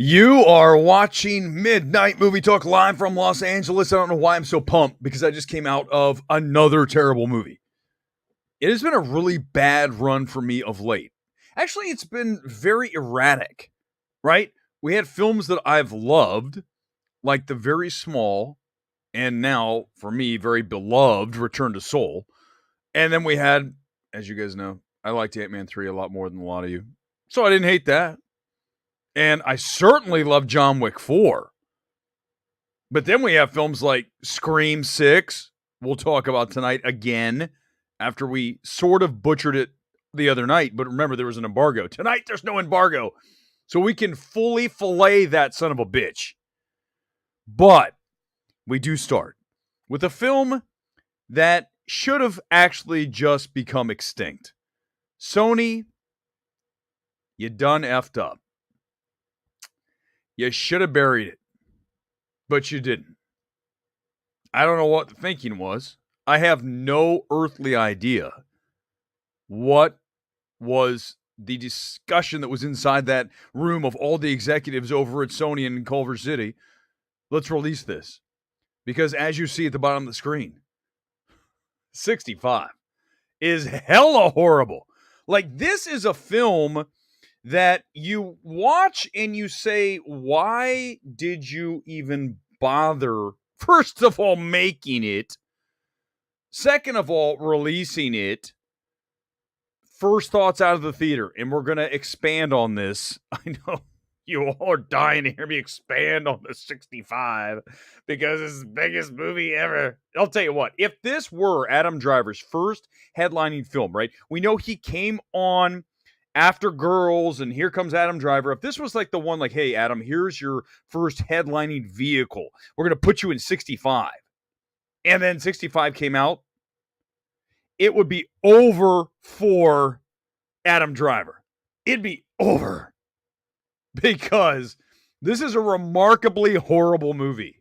You are watching Midnight Movie Talk live from Los Angeles. I don't know why I'm so pumped because I just came out of another terrible movie. It has been a really bad run for me of late. Actually, it's been very erratic, right? We had films that I've loved, like the very small and now, for me, very beloved Return to Seoul. And then we had, as you guys know, I liked AntMan 3 a lot more than a lot of you. So I didn't hate that. And I certainly love John Wick 4. But then we have films like Scream 6, we'll talk about tonight again, after we sort of butchered it the other night. But remember, there was an embargo. Tonight, there's no embargo. So we can fully fillet that son of a bitch. But we do start with a film that should have actually just become extinct. Sony, you done effed up. You should have buried it, but you didn't. I don't know what the thinking was. I have no earthly idea what was the discussion that was inside that room of all the executives over at Sony in Culver City. Let's release this. Because as you see at the bottom of the screen, 65 is hella horrible. Like, this is a film that you watch and you say, why did you even bother, first of all, making it? Second of all, releasing it. First thoughts out of the theater, and we're going to expand on this. I know you all are dying to hear me expand on the 65 because it's the biggest movie ever. I'll tell you what, if this were Adam Driver's first headlining film, right? We know he came on after Girls and Here Comes Adam Driver. If this was like the one like, hey, Adam, here's your first headlining vehicle. We're going to put you in 65. And then 65 came out. It would be over for Adam Driver. It'd be over. Because this is a remarkably horrible movie.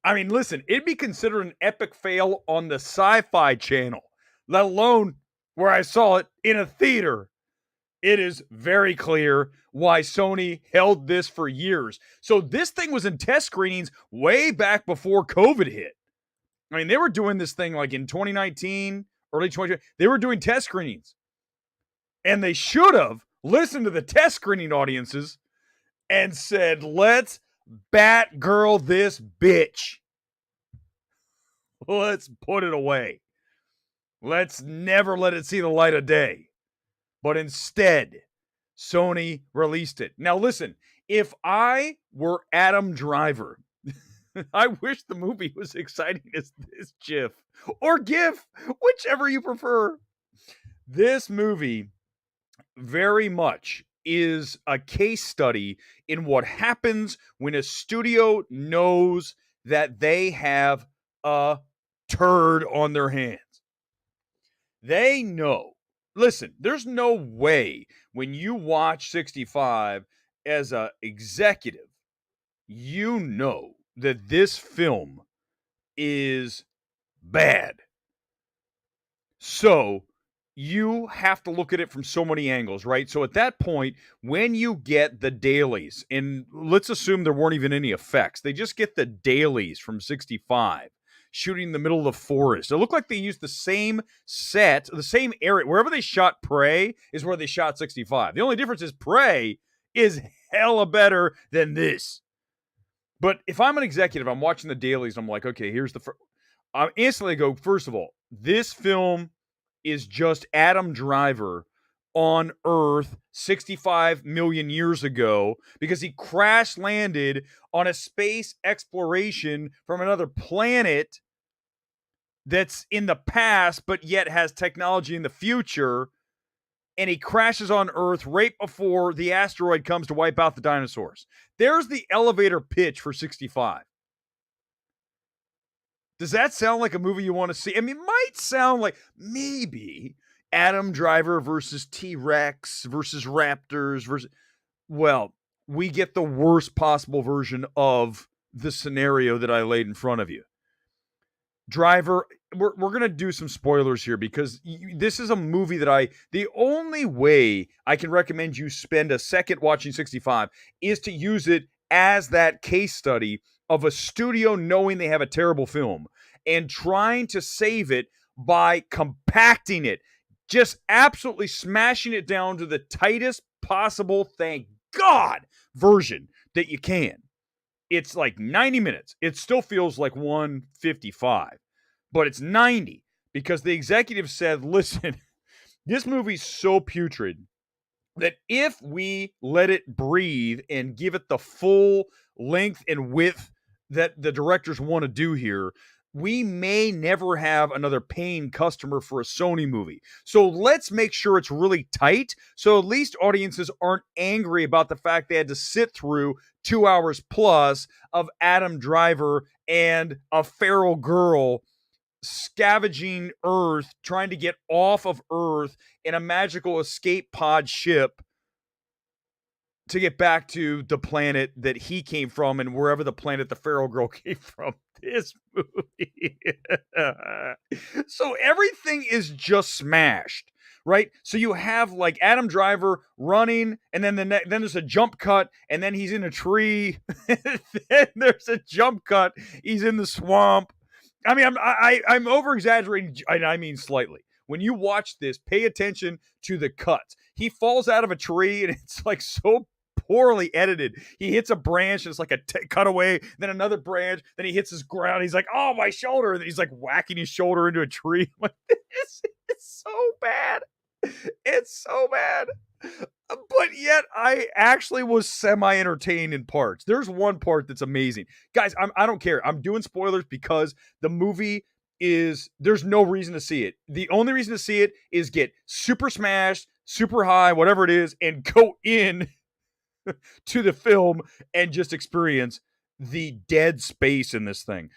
I mean, listen, it'd be considered an epic fail on the Sci-Fi Channel, let alone where I saw it in a theater. It is very clear why Sony held this for years. So this thing was in test screenings way back before COVID hit. I mean, they were doing this thing like in 2019, early 2020. They were doing test screenings. And they should have listened to the test screening audiences and said, let's Batgirl this bitch. Let's put it away. Let's never let it see the light of day. But instead, Sony released it. Now listen, if I were Adam Driver, I wish the movie was exciting as this GIF or GIF, whichever you prefer. This movie very much is a case study in what happens when a studio knows that they have a turd on their hands. They know. Listen, there's no way when you watch 65 as an executive, you know that this film is bad. So you have to look at it from so many angles, right? So at that point, when you get the dailies, and let's assume there weren't even any effects, they just get the dailies from 65, shooting in the middle of the forest. It looked like they used the same set, the same area. Wherever they shot Prey is where they shot 65. The only difference is Prey is hella better than this. But if I'm an executive, I'm watching the dailies, I'm like, okay, here's the first. I instantly go, first of all, this film is just Adam Driver on Earth 65 million years ago because he crash landed on a space exploration from another planet that's in the past but yet has technology in the future, and he crashes on Earth right before the asteroid comes to wipe out the dinosaurs. There's the elevator pitch for 65. Does that sound like a movie you want to see? I mean, it might sound like maybe Adam Driver versus T-Rex versus Raptors versus... Well, we get the worst possible version of the scenario that I laid in front of you. Driver, we're gonna do some spoilers here because this is a movie that the only way I can recommend you spend a second watching 65 is to use it as that case study of a studio knowing they have a terrible film and trying to save it by compacting it, just absolutely smashing it down to the tightest possible, thank God, version that you can. It's like 90 minutes. It still feels like 155, but it's 90 because the executive said, listen, this movie's so putrid that if we let it breathe and give it the full length and width that the directors want to do here, we may never have another paying customer for a Sony movie. So let's make sure it's really tight so at least audiences aren't angry about the fact they had to sit through 2 hours plus of Adam Driver and a feral girl scavenging Earth, trying to get off of Earth in a magical escape pod ship to get back to the planet that he came from and wherever the planet the feral girl came from. This movie. So everything is just smashed, right? So you have like Adam Driver running, and then then there's a jump cut, and then he's in a tree. Then there's a jump cut. He's in the swamp. I mean, I'm over exaggerating, and I mean slightly. When you watch this, pay attention to the cuts. He falls out of a tree, and it's like so poorly edited. He hits a branch, and it's like a cutaway, then another branch, then he hits his ground. He's like, oh, my shoulder. And he's like whacking his shoulder into a tree. Like, it's so bad. It's so bad. But yet I actually was semi-entertained in parts. There's one part that's amazing. Guys, I don't care. I'm doing spoilers because the movie there's no reason to see it. The only reason to see it is get super smashed, super high, whatever it is, and go in to the film and just experience the dead space in this thing.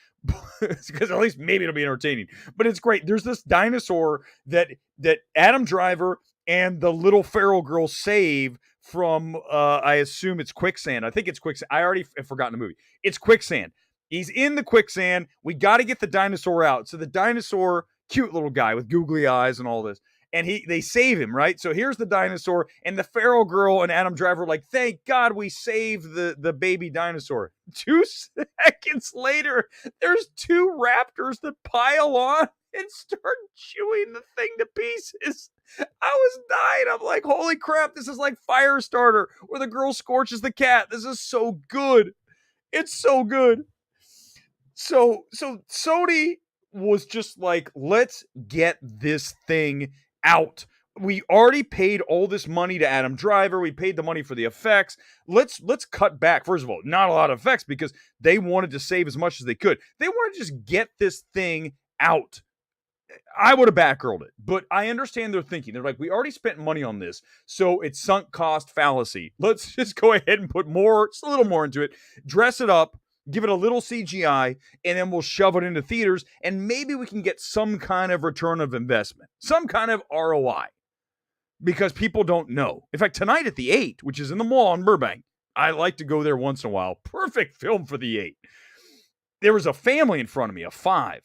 Because at least maybe it'll be entertaining. But it's great. There's this dinosaur that Adam Driver and the little feral girl save from I assume it's quicksand. I think it's quicksand. I already have forgotten the movie. It's quicksand. He's in the quicksand. We got to get the dinosaur out. So the dinosaur, cute little guy with googly eyes and all this. And they save him, right? So here's the dinosaur, and the feral girl and Adam Driver are like, thank God we saved the baby dinosaur. 2 seconds later, there's 2 raptors that pile on and start chewing the thing to pieces. I was dying. I'm like, holy crap, this is like Firestarter, where the girl scorches the cat. This is so good. It's so good. So Sony was just like, let's get this thing out. We already paid all this money to Adam Driver. We paid the money for the effects. Let's cut back. First of all, not a lot of effects because they wanted to save as much as they could. They wanted to just get this thing out. I would have backgirled it, but I understand their thinking. They're like, we already spent money on this, so it's sunk cost fallacy. Let's just go ahead and put just a little more into it, dress it up, give it a little CGI, and then we'll shove it into theaters, and maybe we can get some kind of return of investment, some kind of ROI, because people don't know. In fact, tonight at the 8, which is in the mall in Burbank, I like to go there once in a while. Perfect film for the 8. There was a family in front of me, of 5.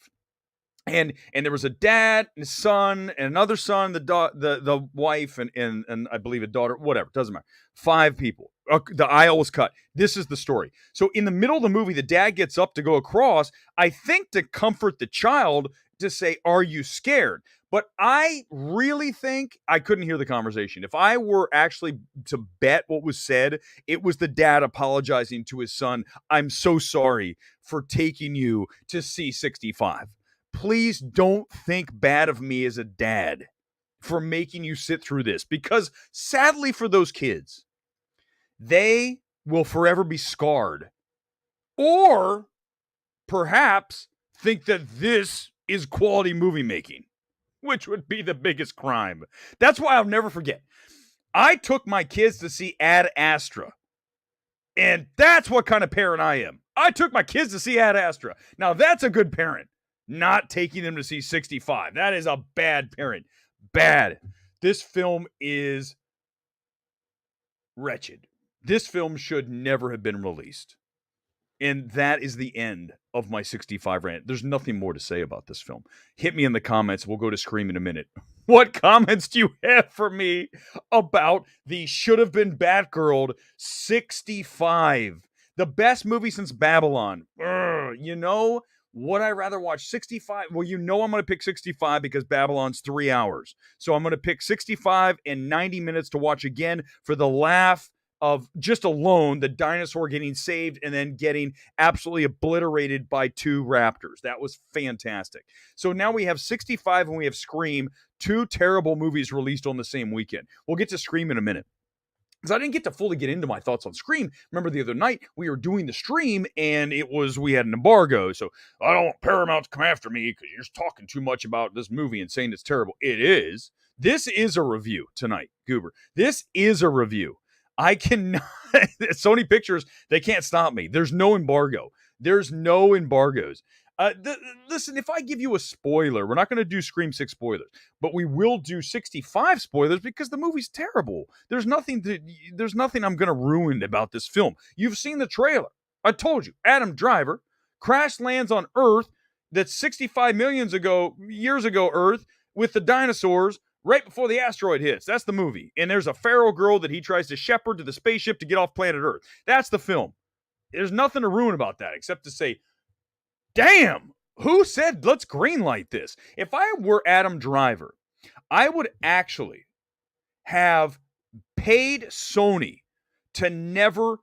And there was a dad and a son and another son, the wife and I believe a daughter, whatever, doesn't matter. 5 people. The aisle was cut. This is the story. So in the middle of the movie, the dad gets up to go across, I think to comfort the child, to say, are you scared? But I really think I couldn't hear the conversation. If I were actually to bet what was said, it was the dad apologizing to his son. I'm so sorry for taking you to see 65. Please don't think bad of me as a dad for making you sit through this, because sadly for those kids, they will forever be scarred, or perhaps think that this is quality movie making, which would be the biggest crime. That's why I'll never forget. I took my kids to see Ad Astra, and that's what kind of parent I am. I took my kids to see Ad Astra. Now that's a good parent. Not taking them to see 65. That is a bad parent. Bad. This film is wretched. This film should never have been released. And that is the end of my 65 rant. There's nothing more to say about this film. Hit me in the comments. We'll go to Scream in a minute. What comments do you have for me about the should have been Batgirl 65? The best movie since Babylon. You know, would I rather watch 65? Well, you know I'm going to pick 65 because Babylon's 3 hours. So I'm going to pick 65 and 90 minutes to watch again for the laugh of just alone the dinosaur getting saved and then getting absolutely obliterated by two raptors. That was fantastic. So now we have 65 and we have Scream, two terrible movies released on the same weekend. We'll get to Scream in a minute. Because I didn't get to fully get into my thoughts on Scream. Remember the other night we were doing the stream and we had an embargo. So I don't want Paramount to come after me because you're just talking too much about this movie and saying it's terrible. It is. This is a review tonight, Goober. This is a review. I cannot. Sony Pictures, they can't stop me. There's no embargo. There's no embargoes. Listen, if I give you a spoiler, we're not going to do Scream 6 spoilers, but we will do 65 spoilers because the movie's terrible. There's nothing I'm going to ruin about this film. You've seen the trailer. I told you, Adam Driver crash lands on Earth that's 65 years ago Earth with the dinosaurs right before the asteroid hits. That's the movie. And there's a feral girl that he tries to shepherd to the spaceship to get off planet Earth. That's the film. There's nothing to ruin about that except to say, damn, who said let's greenlight this? If I were Adam Driver, I would actually have paid Sony to never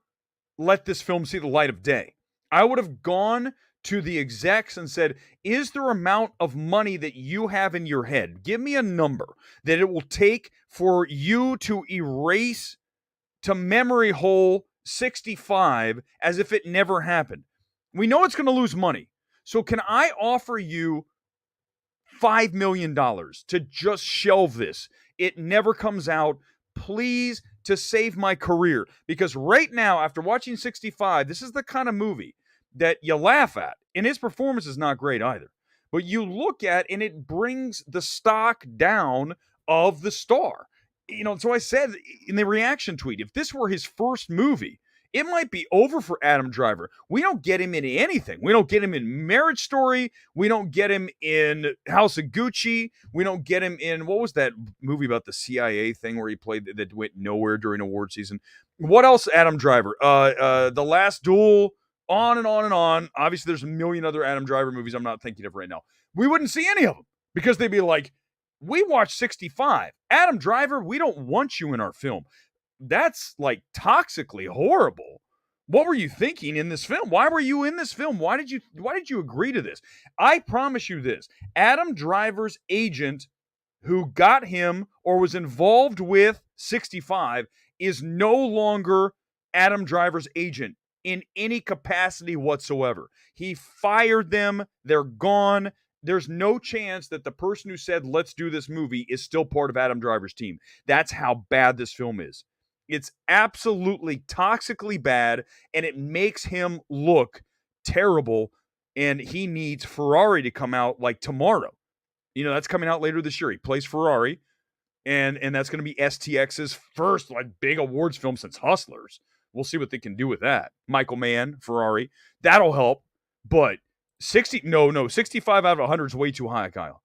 let this film see the light of day. I would have gone to the execs and said, is there amount of money that you have in your head? Give me a number that it will take for you to erase to memory hole 65 as if it never happened. We know it's going to lose money. So can I offer you $5 million to just shelve this? It never comes out. Please, to save my career. Because right now, after watching 65, this is the kind of movie that you laugh at. And his performance is not great either. But you look at, and it brings the stock down of the star. You know, so I said in the reaction tweet, if this were his first movie, it might be over for Adam Driver. We don't get him in anything. We don't get him in Marriage Story. We don't get him in House of Gucci. We don't get him in, what was that movie about the CIA thing where he played that went nowhere during award season? What else, Adam Driver? The Last Duel, on and on and on. Obviously, there's a million other Adam Driver movies I'm not thinking of right now. We wouldn't see any of them because they'd be like, we watched 65. Adam Driver, we don't want you in our film. That's like toxically horrible. What were you thinking in this film? Why were you in this film? Why did you agree to this? I promise you this. Adam Driver's agent who got him or was involved with 65 is no longer Adam Driver's agent in any capacity whatsoever. He fired them. They're gone. There's no chance that the person who said, let's do this movie is still part of Adam Driver's team. That's how bad this film is. It's absolutely toxically bad, and it makes him look terrible, and he needs Ferrari to come out like tomorrow. You know, that's coming out later this year. He plays Ferrari, and that's going to be STX's first like big awards film since Hustlers. We'll see what they can do with that. Michael Mann, Ferrari. That'll help, but 65 out of 100 is way too high, Kyle.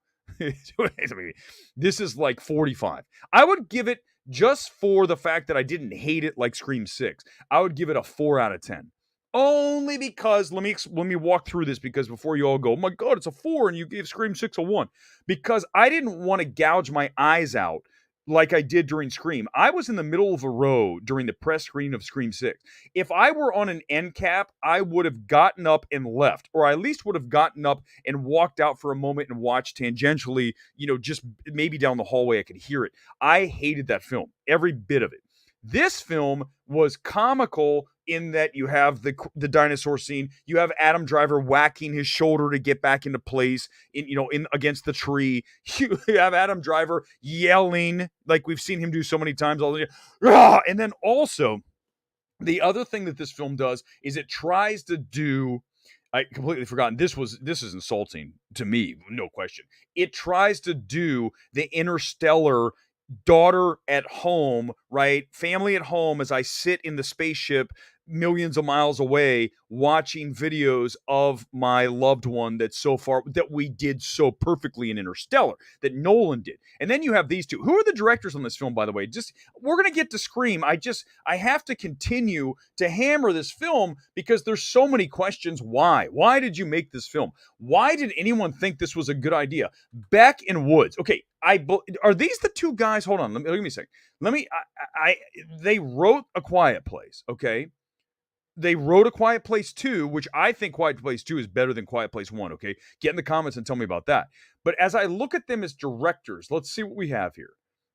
This is like 45. I would give it, just for the fact that I didn't hate it like Scream 6, I would give it a 4 out of 10. Only because, let me walk through this, because before you all go, oh my God, it's a 4 and you gave Scream 6 a 1. Because I didn't want to gouge my eyes out like I did during Scream. I was in the middle of a row during the press screening of Scream 6. If I were on an end cap, I would have gotten up and left, or I at least would have gotten up and walked out for a moment and watched tangentially, you know, just maybe down the hallway I could hear it. I hated that film, every bit of it. This film was comical in that you have the dinosaur scene, you have Adam Driver whacking his shoulder to get back into place in against the tree. You have Adam Driver yelling like we've seen him do so many times all the time. And then also the other thing that this film does is it tries to do, I completely forgotten. This is insulting to me, no question. It tries to do the Interstellar daughter at home, right? Family at home as I sit in the spaceship millions of miles away watching videos of my loved one that we did so perfectly in Interstellar, that Nolan did. And then you have these two. Who are the directors on this film, by the way? Just, we're going to get to Scream. I have to continue to hammer this film because there's so many questions. Why did you make this film? Why did anyone think this was a good idea? Beck and Woods. Okay, are these the two guys? Hold on, give me a second. They wrote A Quiet Place, okay? They wrote A Quiet Place 2, which I think Quiet Place 2 is better than Quiet Place 1, okay? Get in the comments and tell me about that. But as I look at them as directors, let's see what we have here.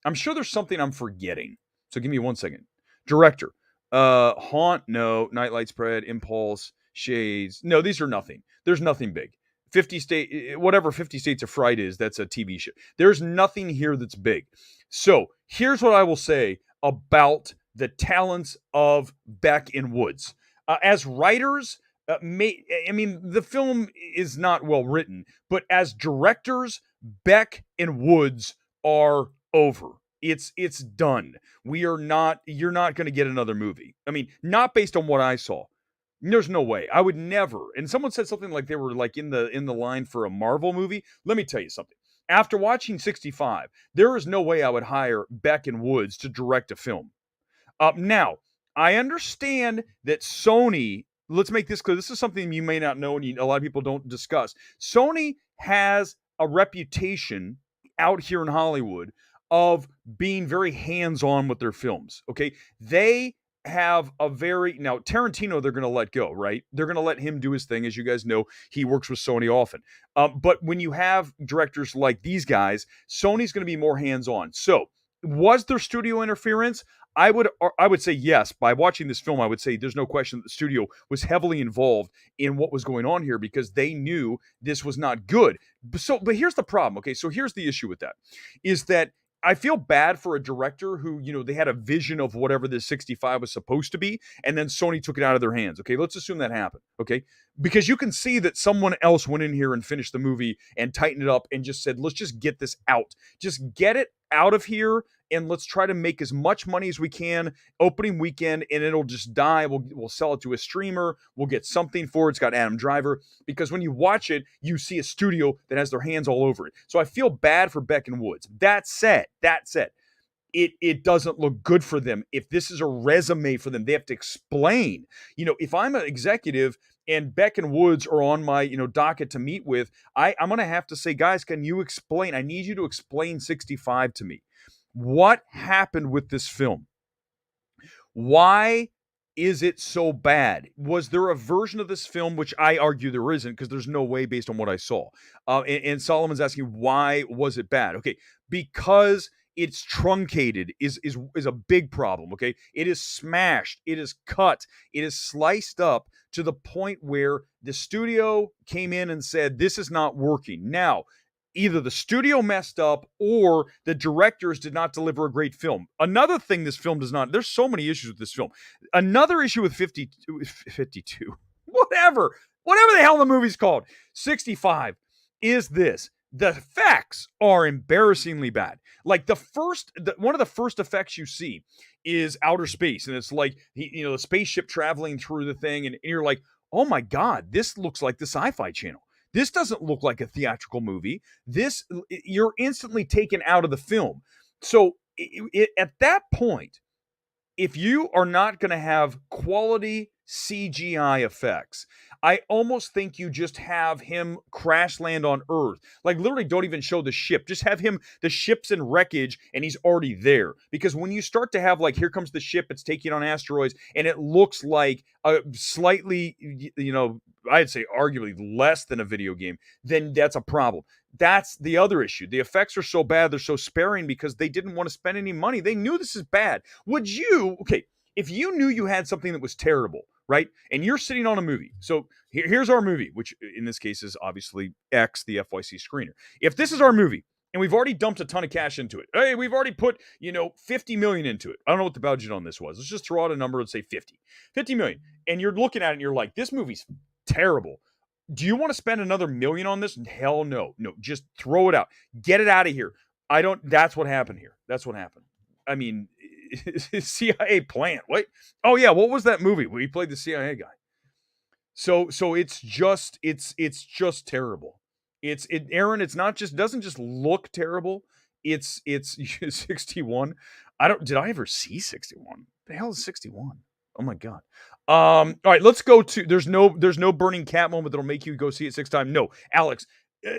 I'm sure there's something I'm forgetting. So give me 1 second. Director. Haunt, no. Nightlight Spread, Impulse, Shades. No, these are nothing. There's nothing big. 50 States of Fright is, that's a TV show. There's nothing here that's big. So here's what I will say about the talents of Beck and Woods. As writers, the film is not well written, but as directors, Beck and Woods are over. It's done. You're not going to get another movie. I mean, not based on what I saw. There's no way. I would never. And someone said something like they were like in the line for a Marvel movie. Let me tell you something. After watching 65, there is no way I would hire Beck and Woods to direct a film. Now, I understand that Sony, let's make this clear. This is something you may not know and a lot of people don't discuss. Sony has a reputation out here in Hollywood of being very hands-on with their films, okay? They have now Tarantino, they're going to let go, right? They're going to let him do his thing. As you guys know, he works with Sony often. But when you have directors like these guys, Sony's going to be more hands-on. So was there studio interference? I would say yes. By watching this film, I would say there's no question that the studio was heavily involved in what was going on here because they knew this was not good. But here's the problem. Okay, so here's the issue with that, is that I feel bad for a director who, they had a vision of whatever this 65 was supposed to be, and then Sony took it out of their hands. Okay, let's assume that happened. Okay, because you can see that someone else went in here and finished the movie and tightened it up and just said, let's just get this out. Just get it out of here and let's try to make as much money as we can opening weekend, and it'll just die. We'll sell it to a streamer. We'll get something for it. It's got Adam Driver. Because when you watch it, you see a studio that has their hands all over it. So I feel bad for Beck and Woods. That said, it doesn't look good for them. If this is a resume for them, they have to explain. If I'm an executive and Beck and Woods are on my, docket to meet with, I'm going to have to say, guys, can you explain? I need you to explain 65 to me. What happened with this film? Why is it so bad? Was there a version of this film, which I argue there isn't, because there's no way based on what I saw. And Solomon's asking, why was it bad? Okay, because it's truncated is a big problem, okay? It is smashed, it is cut, it is sliced up to the point where the studio came in and said, this is not working. Now, either the studio messed up or the directors did not deliver a great film. Another thing this film does not, there's so many issues with this film. Another issue with 52, whatever the hell the movie's called, 65, is this. The effects are embarrassingly bad. Like one of the first effects you see is outer space. And it's like, the spaceship traveling through the thing. And you're like, oh my God, this looks like the Sci-Fi Channel. This doesn't look like a theatrical movie. You're instantly taken out of the film. So at that point, if you are not going to have quality CGI effects, I almost think you just have him crash land on Earth. Like, literally don't even show the ship. Just have the ship's in wreckage and he's already there. Because when you start to have, like, here comes the ship, it's taking on asteroids, and it looks like a slightly, I'd say arguably less than a video game, then that's a problem. That's the other issue. The effects are so bad, they're so sparing because they didn't want to spend any money. They knew this is bad. If you knew you had something that was terrible, right? And you're sitting on a movie. So here's our movie, which in this case is obviously X, the FYC screener. If this is our movie and we've already dumped a ton of cash into it, hey, we've already put, $50 million into it. I don't know what the budget on this was. Let's just throw out a number and say 50 million. And you're looking at it and you're like, this movie's terrible. Do you want to spend another $1 million on this? Hell no. No, just throw it out. Get it out of here. That's what happened here. That's what happened. I mean, CIA plant. What? Oh yeah, what was that movie where he played the CIA guy? So it's just terrible. Aaron, it's not just doesn't just look terrible. It's 61. Did I ever see 61? The hell is 61? Oh my god. All right, let's go to there's no burning cat moment that'll make you go see it 6 times. No, Alex,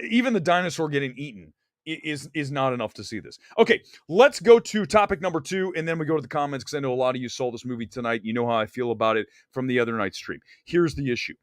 even the dinosaur getting eaten is not enough to see this. Okay, let's go to topic number 2, and then we go to the comments because I know a lot of you saw this movie tonight. You know how I feel about it from the other night's stream. Here's the issue.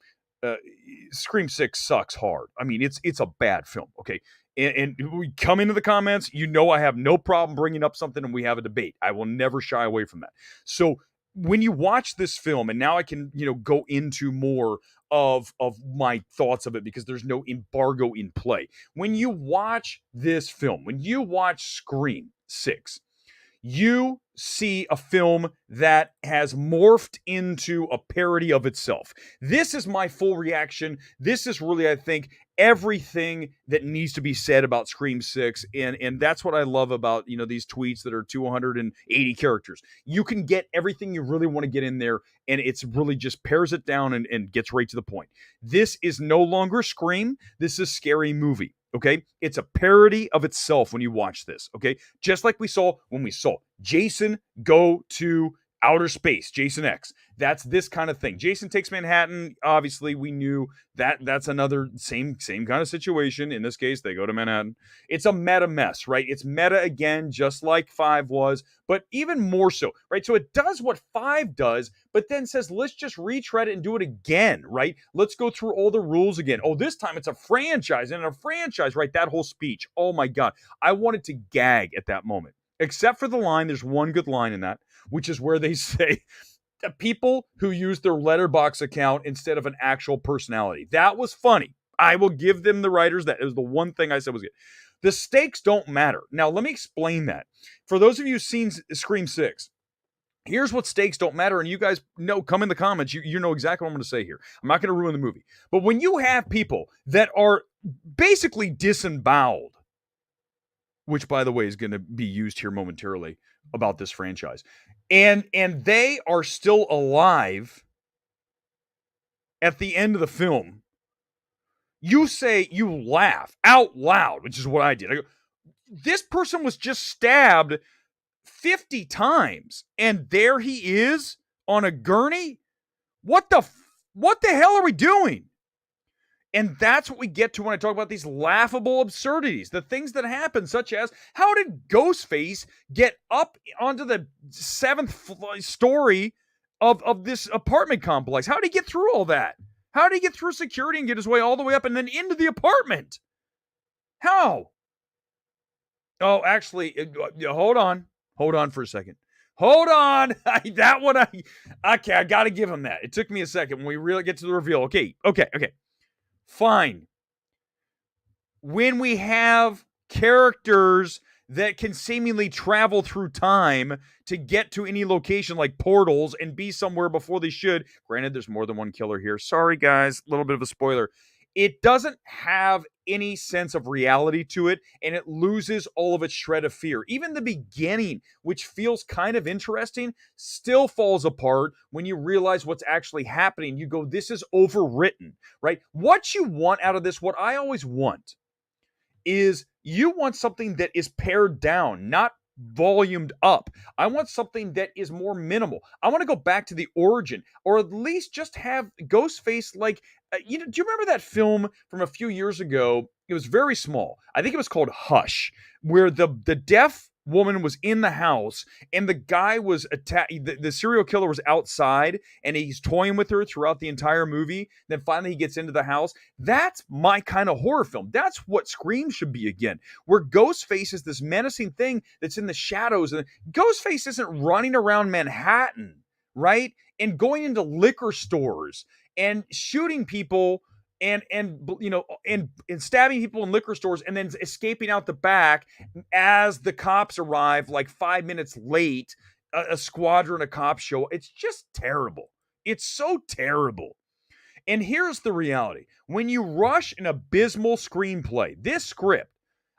Scream 6 sucks hard. I mean, it's a bad film, okay? And we come into the comments, you know I have no problem bringing up something and we have a debate. I will never shy away from that. So when you watch this film, and now I can, go into more of my thoughts of it because there's no embargo in play. When you watch this film, when you watch Scream 6, you see a film that has morphed into a parody of itself. This is my full reaction. This is really, I think, everything that needs to be said about Scream 6. And that's what I love about, these tweets that are 280 characters. You can get everything you really want to get in there, and it's really just pares it down and gets right to the point. This is no longer Scream. This is Scary Movie. Okay, it's a parody of itself when you watch this. Okay, just like we saw when we saw Jason go to outer space, Jason X. That's this kind of thing. Jason Takes Manhattan. Obviously, we knew that's another same kind of situation. In this case, they go to Manhattan. It's a meta mess, right? It's meta again, just like 5 was, but even more so, right? So it does what 5 does, but then says, let's just retread it and do it again, right? Let's go through all the rules again. Oh, this time it's a franchise and a franchise, right? That whole speech. Oh my God. I wanted to gag at that moment. Except for the line, there's one good line in that, which is where they say the people who use their Letterboxd account instead of an actual personality. That was funny. I will give them the writers that. It was the one thing I said was good. The stakes don't matter. Now, let me explain that. For those of you who've seen Scream 6, here's what stakes don't matter. And you guys know, come in the comments. You know exactly what I'm going to say here. I'm not going to ruin the movie. But when you have people that are basically disemboweled, which, by the way, is going to be used here momentarily about this franchise. And they are still alive at the end of the film. You laugh out loud, which is what I did. I go, this person was just stabbed 50 times, and there he is on a gurney? What the hell are we doing? And that's what we get to when I talk about these laughable absurdities, the things that happen, such as, how did Ghostface get up onto the 7th story of this apartment complex? How did he get through all that? How did he get through security and get his way all the way up and then into the apartment? How? Oh, actually, hold on for a second. Hold on. That one, okay, I got to give him that. It took me a second when we really get to the reveal. Okay. Fine. When we have characters that can seemingly travel through time to get to any location like portals and be somewhere before they should. Granted, there's more than one killer here. Sorry, guys. A little bit of a spoiler. It doesn't have any sense of reality to it, and it loses all of its shred of fear. Even the beginning, which feels kind of interesting, still falls apart when you realize what's actually happening. You go, this is overwritten, right? What you want out of this, what I always want, is you want something that is pared down, not volumed up. I want something that is more minimal. I want to go back to the origin, or at least just have Ghostface like, do you remember that film from a few years ago? It was very small. I think it was called Hush, where the deaf woman was in the house and the guy was the serial killer was outside and he's toying with her throughout the entire movie. Then finally he gets into the house. That's my kind of horror film. That's what Scream should be again, where Ghostface is this menacing thing that's in the shadows. And Ghostface isn't running around Manhattan, right? And going into liquor stores and shooting people and stabbing people in liquor stores and then escaping out the back as the cops arrive like 5 minutes late, a squadron of cops show. It's just terrible. It's so terrible. And here's the reality. When you rush an abysmal screenplay, this script,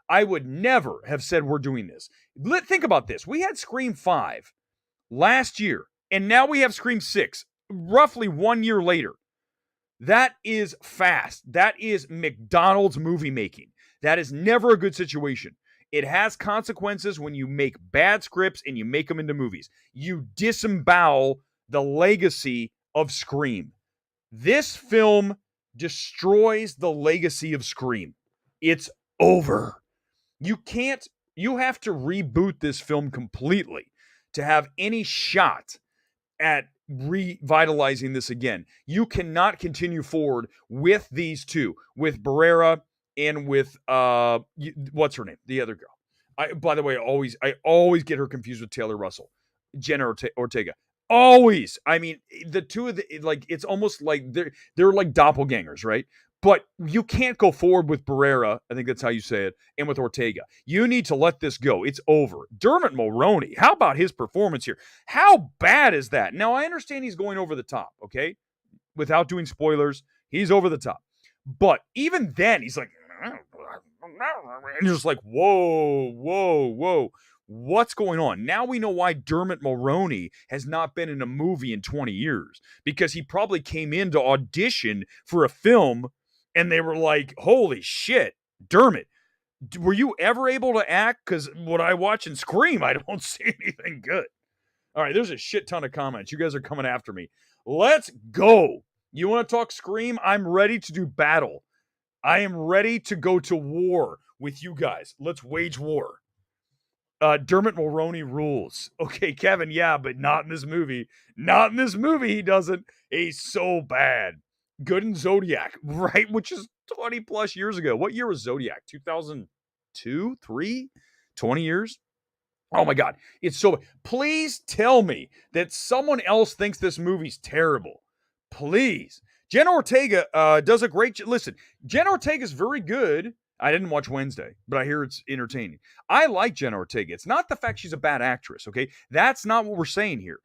I would never have said we're doing this. Think about this. We had Scream 5. last year. And now we have Scream 6, roughly 1 year later. That is fast. That is McDonald's movie making. That is never a good situation. It has consequences when you make bad scripts and you make them into movies. You disembowel the legacy of Scream. This film destroys the legacy of Scream. It's over. You have to reboot this film completely to have any shot at revitalizing this again. You cannot continue forward with these two, with Barrera and with what's her name, the other girl. By the way, I always get her confused with Taylor Russell, Jenna Ortega. Always. I mean, the two of the, like, it's almost like they're like doppelgangers, right? But you can't go forward with Barrera, I think that's how you say it, and with Ortega. You need to let this go. It's over. Dermot Mulroney, how about his performance here? How bad is that? Now, I understand he's going over the top, okay? Without doing spoilers, he's over the top. But even then, he's like, and you're just like, whoa. What's going on? Now we know why Dermot Mulroney has not been in a movie in 20 years. Because he probably came in to audition for a film and they were like, holy shit, Dermot, were you ever able to act? Because what I watch in Scream, I don't see anything good. All right, there's a shit ton of comments. You guys are coming after me. Let's go. You want to talk Scream? I'm ready to do battle. I am ready to go to war with you guys. Let's wage war. Dermot Mulroney rules. Okay, Kevin, yeah, but not in this movie. Not in this movie, he doesn't. He's so bad. Good in Zodiac, right? Which is 20 plus years ago. What year was Zodiac? 2002, 3? 20 years? Oh my God. It's so. Please tell me that someone else thinks this movie's terrible. Please. Jenna Ortega does a great. Listen, Jenna Ortega's very good. I didn't watch Wednesday, but I hear it's entertaining. I like Jenna Ortega. It's not the fact she's a bad actress, okay? That's not what we're saying here.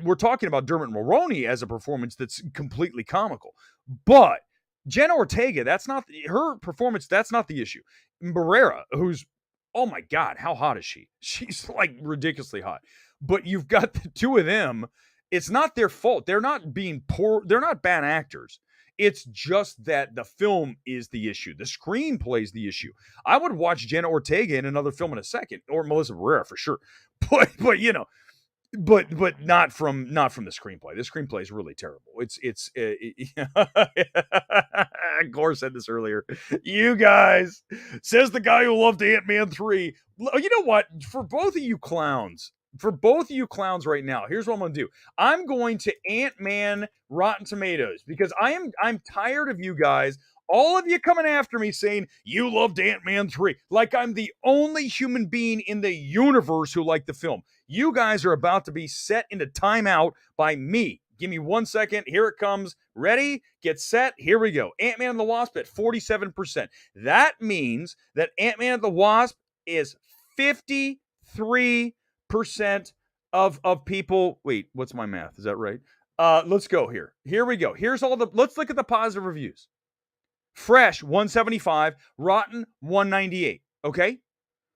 We're talking about Dermot Mulroney as a performance that's completely comical. But Jenna Ortega, that's not her performance. That's not the issue. Barrera, who's, oh my God, how hot is she? She's like ridiculously hot. But you've got the two of them. It's not their fault. They're not being poor. They're not bad actors. It's just that the film is the issue. The screenplay is the issue. I would watch Jenna Ortega in another film in a second, or Melissa Barrera for sure. But you know, but not from the screenplay. The screenplay is really terrible. It's Gore said this earlier. You guys, says the guy who loved Ant-Man 3. You know what? For both of you clowns right now, here's what I'm going to do. I'm going to AntMan Rotten Tomatoes because I'm tired of you guys, all of you coming after me saying you loved Ant-Man 3, like I'm the only human being in the universe who liked the film. You guys are about to be set into timeout by me. Give me 1 second. Here it comes. Ready? Get set. Here we go. Ant-Man and the Wasp at 47%. That means that Ant-Man and the Wasp is 53% of people. Wait, what's my math? Is that right? Let's go here. Here we go. Here's all the. Let's look at the positive reviews. Fresh 175, Rotten 198. Okay,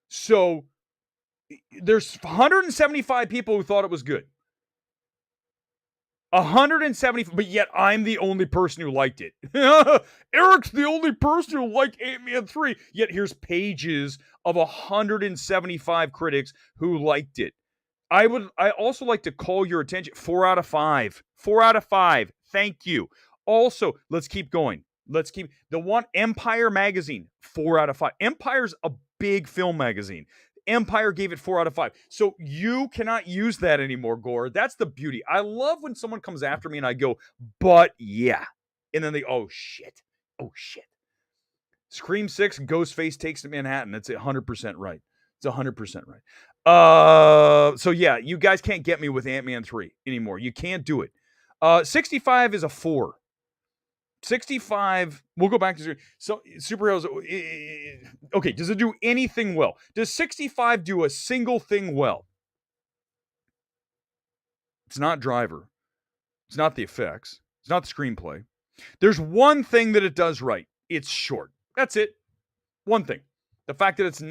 so there's 175 people who thought it was good. 170, but yet I'm the only person who liked it. Erick's the only person who liked Ant-Man 3. Yet here's pages of 175 critics who liked it. I also like to call your attention. 4 out of 5. 4 out of 5. Thank you. Also, let's keep going. Let's keep the one Empire magazine, 4 out of 5. Empire's a big film magazine. Empire gave it 4 out of 5. So you cannot use that anymore, Gore. That's the beauty. I love when someone comes after me and I go, but yeah. And then they, oh shit. Scream 6, Ghostface takes to Manhattan. That's 100% right. It's 100% right. So yeah, you guys can't get me with Ant-Man 3 anymore. You can't do it. 65 is a 4. 65, we'll go back to so superheroes. Okay, does it do anything well? Does 65 do a single thing well? It's not Driver. It's not the effects. It's not the screenplay. There's one thing that it does right. It's short. That's it. One thing. The fact that it's 2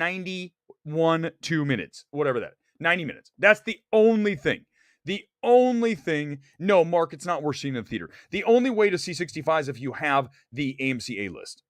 minutes, whatever that, 90 minutes. That's the only thing. The only thing, no, Mark, it's not worth seeing in the theater. The only way to see 65 is if you have the AMC A list.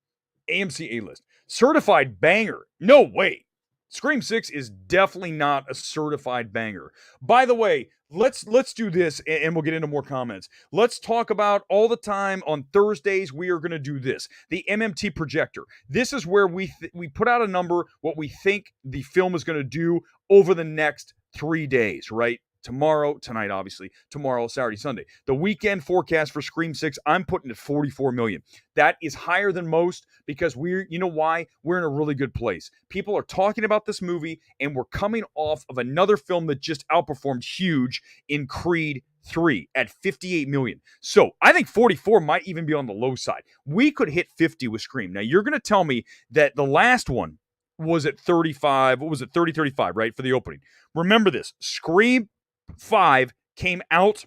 AMC A list. Certified banger. No way. Scream 6 is definitely not a certified banger. By the way, let's do this and we'll get into more comments. Let's talk about all the time on Thursdays we are going to do this. The MMT projector. This is where we put out a number what we think the film is going to do over the next 3 days, right? Tomorrow, tonight, obviously, tomorrow, Saturday, Sunday. The weekend forecast for Scream 6, I'm putting at 44 million. That is higher than most because you know why? We're in a really good place. People are talking about this movie, and we're coming off of another film that just outperformed huge in Creed 3 at 58 million. So I think 44 might even be on the low side. We could hit 50 with Scream. Now, you're going to tell me that the last one was at 35. What was it? 30, 35, right? For the opening. Remember this. Scream 5 came out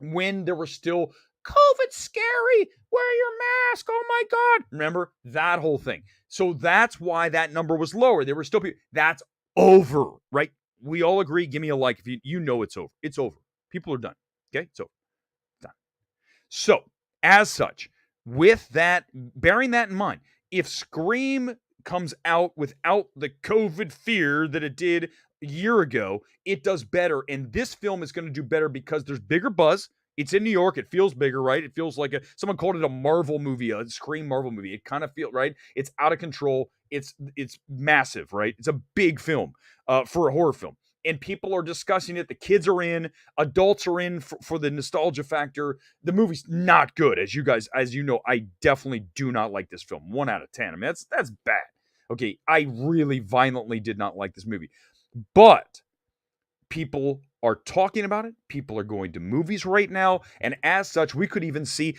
when there was still COVID scary, wear your mask, oh my God. Remember that whole thing. So that's why that number was lower. There were still people, that's over, right? We all agree, give me a like if you know it's over. It's over. People are done, okay? So, done. So, as such, with that, bearing that in mind, if Scream comes out without the COVID fear that it did a year ago, it does better. And this film is going to do better because there's bigger buzz. It's in New York. It feels bigger, right? It feels like someone called it a Marvel movie, a Scream Marvel movie. It kind of feels, right? It's out of control. It's massive, right? It's a big film for a horror film. And people are discussing it. The kids are in. Adults are in for the nostalgia factor. The movie's not good. As you know, I definitely do not like this film. 1 out of 10. I mean, that's bad. Okay, I really violently did not like this movie. But people are talking about it. People are going to movies right now. And as such, we could see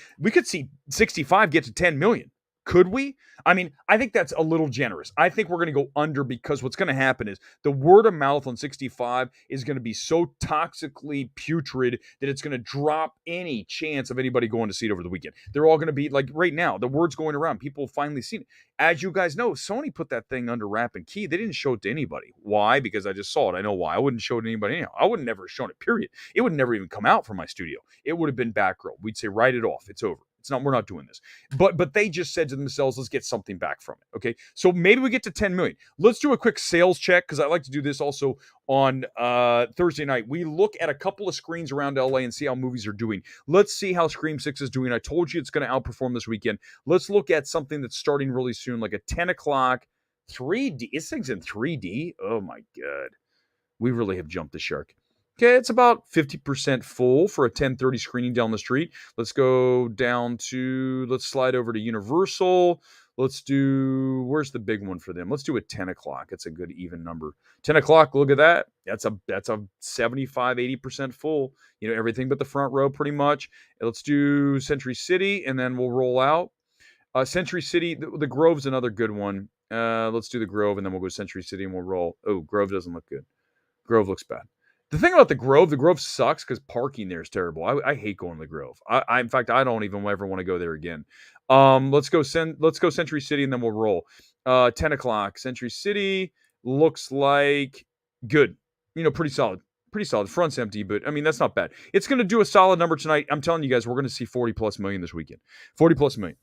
65 get to 10 million. Could we? I mean, I think that's a little generous. I think we're going to go under because what's going to happen is the word of mouth on 65 is going to be so toxically putrid that it's going to drop any chance of anybody going to see it over the weekend. They're all going to be like right now, the word's going around. People finally seen it. As you guys know, Sony put that thing under wrap and key. They didn't show it to anybody. Why? Because I just saw it. I know why. I wouldn't show it to anybody anyhow. I would never have shown it, period. It would never even come out from my studio. It would have been back row. We'd say, write it off. It's over. We're not doing this. But they just said to themselves, let's get something back from it. Okay. So maybe we get to 10 million. Let's do a quick sales check because I like to do this also on Thursday night. We look at a couple of screens around LA and see how movies are doing. Let's see how Scream 6 is doing. I told you it's going to outperform this weekend. Let's look at something that's starting really soon, like a 10 o'clock 3D. This thing's in 3D. Oh my God. We really have jumped the shark. Okay, it's about 50% full for a 10:30 screening down the street. Let's slide over to Universal. Where's the big one for them? Let's do a 10 o'clock. It's a good even number. 10 o'clock, look at that. That's a 75, 80% full. You know, everything but the front row pretty much. Let's do Century City, and then we'll roll out. Century City, the Grove's another good one. Let's do the Grove, and then we'll go Century City, and we'll roll. Oh, Grove doesn't look good. Grove looks bad. The thing about the Grove sucks because parking there is terrible. I hate going to the Grove. In fact, I don't even ever want to go there again. Let's go Century City and then we'll roll. 10 o'clock. Century City looks like good. You know, pretty solid. Pretty solid. Front's empty, but I mean, that's not bad. It's going to do a solid number tonight. I'm telling you guys, we're going to see 40 plus million this weekend. 40 plus million.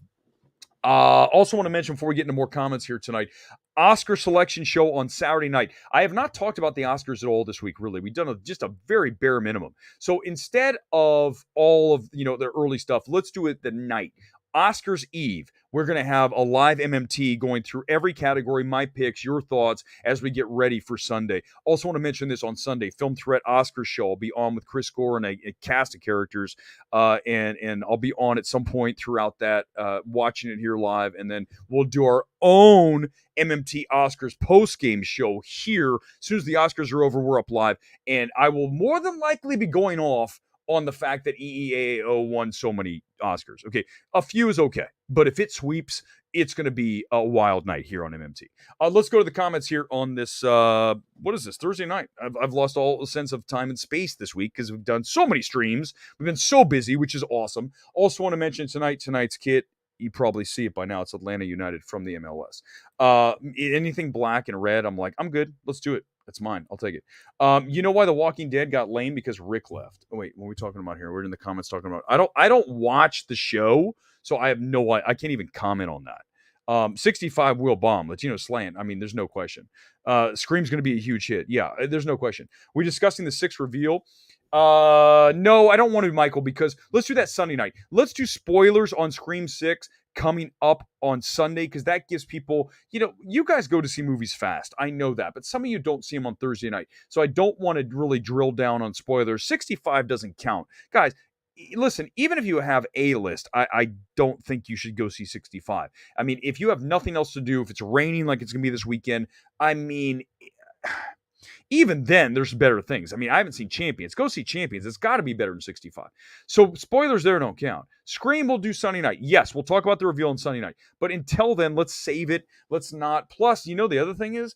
Also want to mention before we get into more comments here tonight, Oscar selection show on Saturday night. I have not talked about the Oscars at all this week, really. We've done just a very bare minimum. So instead of all of, the early stuff, let's do it the night. Oscars Eve, we're going to have a live MMT going through every category, my picks, your thoughts as we get ready for Sunday. Also want to mention this on Sunday, Film Threat Oscar show. I'll be on with Chris Gore and a cast of characters, and I'll be on at some point throughout that, watching it here live, and then we'll do our own MMT Oscars post-game show here. As soon as the Oscars are over, we're up live, and I will more than likely be going off on the fact that EEAO won so many Oscars. Okay, a few is okay, but if it sweeps, it's going to be a wild night here on MMT. Let's go to the comments here on this, what is this, Thursday night. I've lost all sense of time and space this week because we've done so many streams. We've been so busy, which is awesome. Also want to mention tonight's kit. You probably see it by now. It's Atlanta United from the MLS. Anything black and red, I'm like, I'm good. Let's do it. It's mine. I'll take it. You know why The Walking Dead got lame? Because Rick left. Oh wait, what are we talking about here? We're in the comments talking about. I don't watch the show, so I have no. I can't even comment on that. 65 will bomb. Latino slant. I mean, there's no question. Scream's going to be a huge hit. Yeah, there's no question. We're discussing the sixth reveal. No, I don't want to, Michael, because let's do that Sunday night. Let's do spoilers on Scream 6 coming up on Sunday, because that gives people, you guys go to see movies fast. I know that, but some of you don't see them on Thursday night. So I don't want to really drill down on spoilers. 65 doesn't count. Guys, listen, even if you have a list, I don't think you should go see 65. I mean, if you have nothing else to do, if it's raining like it's going to be this weekend, I mean, even then, there's better things. I mean, I haven't seen Champions. Go see Champions. It's got to be better than 65. So spoilers there don't count. Scream will do Sunday night. Yes, we'll talk about the reveal on Sunday night. But until then, let's save it. Let's not. Plus, the other thing is,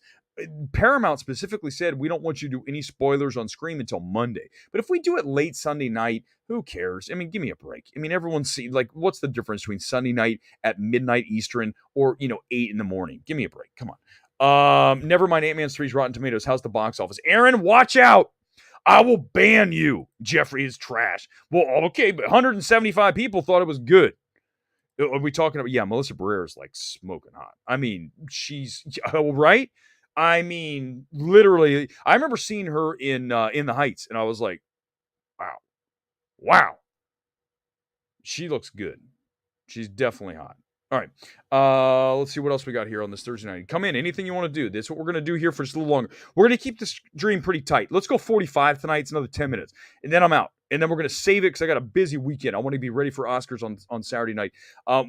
Paramount specifically said we don't want you to do any spoilers on Scream until Monday. But if we do it late Sunday night, who cares? I mean, give me a break. I mean, everyone's seen, what's the difference between Sunday night at midnight Eastern or, 8 in the morning? Give me a break. Come on. Never mind Ant-Man's 3's Rotten Tomatoes. How's the box office? Aaron, watch out. I will ban you. Jeffrey is trash. Well, okay, but 175 people thought it was good. Are we talking about, yeah, Melissa Barrera is like smoking hot. I mean, she's, right? I mean, literally, I remember seeing her in The Heights, and I was like, wow. She looks good. She's definitely hot. All right. Let's see what else we got here on this Thursday night. Come in. Anything you want to do. That's what we're going to do here for just a little longer. We're going to keep this dream pretty tight. Let's go 45 tonight. It's another 10 minutes. And then I'm out. And then we're going to save it because I got a busy weekend. I want to be ready for Oscars on Saturday night.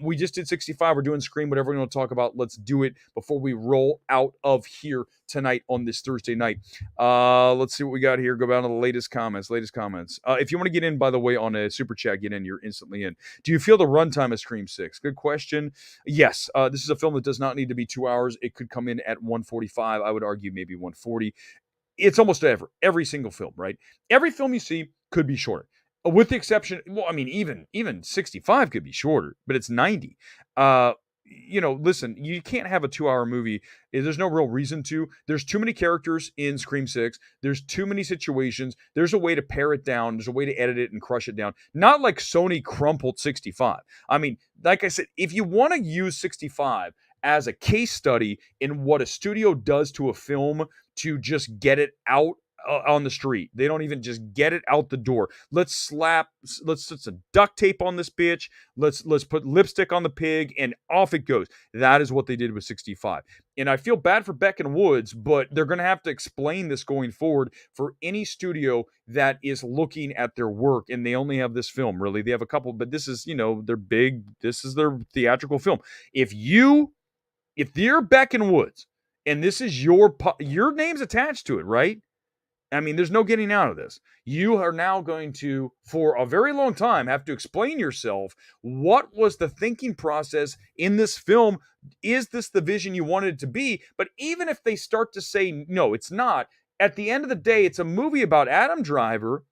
We just did 65. We're doing Scream, whatever we want to talk about. Let's do it before we roll out of here tonight on this Thursday night. Let's see what we got here. Go down to the latest comments. If you want to get in, by the way, on a super chat, get in. You're instantly in. Do you feel the runtime of Scream 6? Good question. Yes. This is a film that does not need to be 2 hours. It could come in at 145. I would argue maybe 140. It's almost every single film, right? Every film you see could be shorter, with the exception. Well, I mean, even 65 could be shorter, but it's 90. Listen, you can't have a 2-hour movie. There's no real reason to. There's too many characters in Scream 6. There's too many situations. There's a way to pare it down. There's a way to edit it and crush it down. Not like Sony crumpled 65. I mean, like I said, if you want to use 65 as a case study in what a studio does to a film to just get it out on the street. They don't even just get it out the door. Let's put some duct tape on this bitch. Let's put lipstick on the pig, and off it goes. That is what they did with 65. And I feel bad for Beckon Woods, but they're going to have to explain this going forward for any studio that is looking at their work, and they only have this film, really. They have a couple, but this is, they're big. This is their theatrical film. If you're Beckon Woods, and this is your name's attached to it, right? I mean, there's no getting out of this. You are now going to, for a very long time, have to explain yourself. What was the thinking process in this film? Is this the vision you wanted it to be? But even if they start to say, no, it's not, at the end of the day, it's a movie about Adam Driver